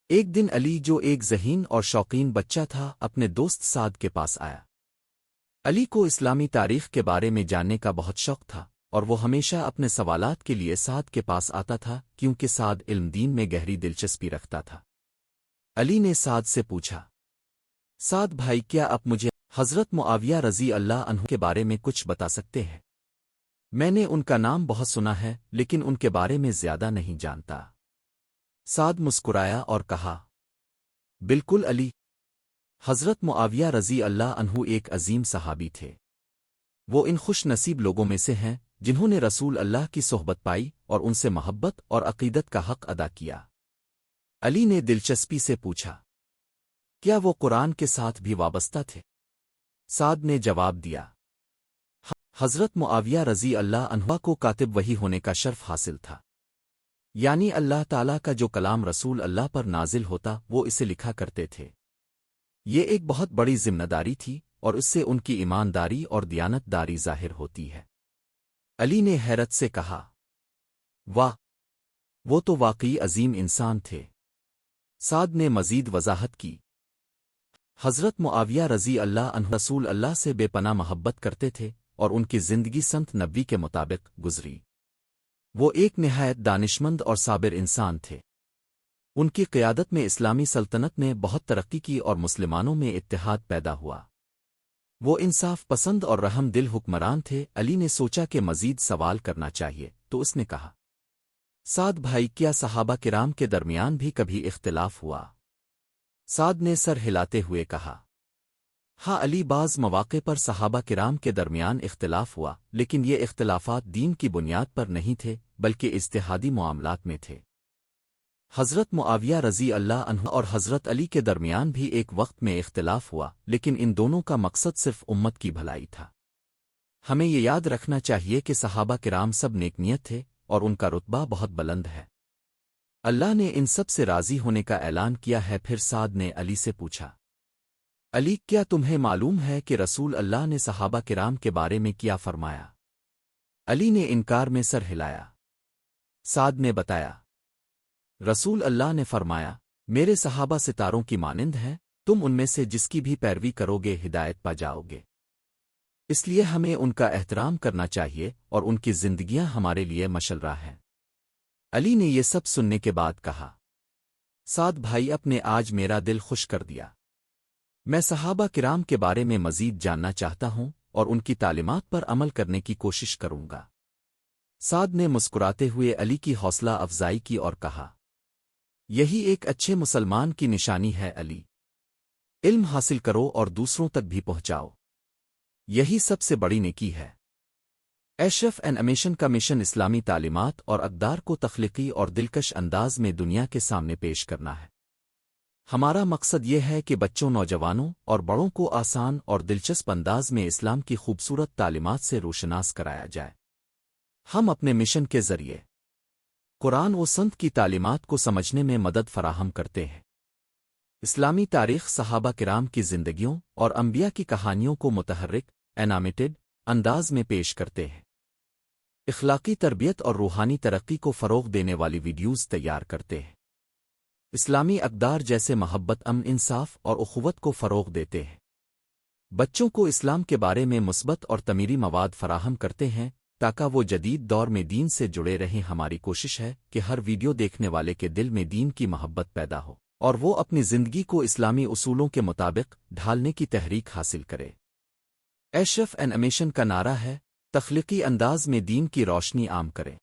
ایک دن علی جو ایک ذہین اور شوقین بچہ تھا اپنے دوست سعد کے پاس آیا۔ علی کو اسلامی تاریخ کے بارے میں جاننے کا بہت شوق تھا اور وہ ہمیشہ اپنے سوالات کے لیے سعد کے پاس آتا تھا کیونکہ سعد علم دین میں گہری دلچسپی رکھتا تھا۔ علی نے سعد سے پوچھا، سعد بھائی کیا آپ مجھے حضرت معاویہ رضی اللہ عنہ کے بارے میں کچھ بتا سکتے ہیں؟ میں نے ان کا نام بہت سنا ہے لیکن ان کے بارے میں زیادہ نہیں جانتا۔ سعد مسکرایا اور کہا، بالکل علی، حضرت معاویہ رضی اللہ عنہ ایک عظیم صحابی تھے۔ وہ ان خوش نصیب لوگوں میں سے ہیں جنہوں نے رسول اللہ کی صحبت پائی اور ان سے محبت اور عقیدت کا حق ادا کیا۔ علی نے دلچسپی سے پوچھا، کیا وہ قرآن کے ساتھ بھی وابستہ تھے؟ سعد نے جواب دیا، حضرت معاویہ رضی اللہ عنہ کو کاتب وحی ہونے کا شرف حاصل تھا، یعنی اللہ تعالیٰ کا جو کلام رسول اللہ پر نازل ہوتا وہ اسے لکھا کرتے تھے۔ یہ ایک بہت بڑی ذمہ داری تھی اور اس سے ان کی ایمانداری اور دیانت داری ظاہر ہوتی ہے۔ علی نے حیرت سے کہا، واہ، وہ تو واقعی عظیم انسان تھے۔ سعد نے مزید وضاحت کی، حضرت معاویہ رضی اللہ عنہ رسول اللہ سے بے پناہ محبت کرتے تھے اور ان کی زندگی سنت نبوی کے مطابق گزری۔ وہ ایک نہایت دانشمند اور صابر انسان تھے۔ ان کی قیادت میں اسلامی سلطنت نے بہت ترقی کی اور مسلمانوں میں اتحاد پیدا ہوا۔ وہ انصاف پسند اور رحم دل حکمران تھے۔ علی نے سوچا کہ مزید سوال کرنا چاہیے تو اس نے کہا، سعد بھائی کیا صحابہ کرام کے درمیان بھی کبھی اختلاف ہوا؟ سعد نے سر ہلاتے ہوئے کہا، ہاں علی، بعض مواقع پر صحابہ کرام کے درمیان اختلاف ہوا لیکن یہ اختلافات دین کی بنیاد پر نہیں تھے بلکہ اجتہادی معاملات میں تھے۔ حضرت معاویہ رضی اللہ عنہ اور حضرت علی کے درمیان بھی ایک وقت میں اختلاف ہوا لیکن ان دونوں کا مقصد صرف امت کی بھلائی تھا۔ ہمیں یہ یاد رکھنا چاہیے کہ صحابہ کرام سب نیک نیت تھے اور ان کا رتبہ بہت بلند ہے۔ اللہ نے ان سب سے راضی ہونے کا اعلان کیا ہے۔ پھر سعد نے علی سے پوچھا، علی کیا تمہیں معلوم ہے کہ رسول اللہ نے صحابہ کرام کے بارے میں کیا فرمایا؟ علی نے انکار میں سر ہلایا۔ سعد نے بتایا، رسول اللہ نے فرمایا، میرے صحابہ ستاروں کی مانند ہیں، تم ان میں سے جس کی بھی پیروی کرو گے ہدایت پا جاؤ گے۔ اس لیے ہمیں ان کا احترام کرنا چاہیے اور ان کی زندگیاں ہمارے لیے مشل راہ ہیں۔ علی نے یہ سب سننے کے بعد کہا، سعد بھائی اپنے آج میرا دل خوش کر دیا۔ میں صحابہ کرام کے بارے میں مزید جاننا چاہتا ہوں اور ان کی تعلیمات پر عمل کرنے کی کوشش کروں گا۔ سعد نے مسکراتے ہوئے علی کی حوصلہ افزائی کی اور کہا، یہی ایک اچھے مسلمان کی نشانی ہے علی، علم حاصل کرو اور دوسروں تک بھی پہنچاؤ، یہی سب سے بڑی نیکی ہے۔ ایشرف اینیمیشن کا مشن اسلامی تعلیمات اور اقدار کو تخلیقی اور دلکش انداز میں دنیا کے سامنے پیش کرنا ہے۔ ہمارا مقصد یہ ہے کہ بچوں، نوجوانوں اور بڑوں کو آسان اور دلچسپ انداز میں اسلام کی خوبصورت تعلیمات سے روشناس کرایا جائے۔ ہم اپنے مشن کے ذریعے قرآن و سنت کی تعلیمات کو سمجھنے میں مدد فراہم کرتے ہیں، اسلامی تاریخ، صحابہ کرام کی زندگیوں اور انبیاء کی کہانیوں کو متحرک، اینیمیٹڈ انداز میں پیش کرتے ہیں، اخلاقی تربیت اور روحانی ترقی کو فروغ دینے والی ویڈیوز تیار کرتے ہیں، اسلامی اقدار جیسے محبت، امن، انصاف اور اخوت کو فروغ دیتے ہیں، بچوں کو اسلام کے بارے میں مثبت اور تعمیری مواد فراہم کرتے ہیں تاکہ وہ جدید دور میں دین سے جڑے رہیں۔ ہماری کوشش ہے کہ ہر ویڈیو دیکھنے والے کے دل میں دین کی محبت پیدا ہو اور وہ اپنی زندگی کو اسلامی اصولوں کے مطابق ڈھالنے کی تحریک حاصل کرے۔ ایشرف اینیمیشن کا نعرہ ہے، تخلیقی انداز میں دین کی روشنی عام کریں۔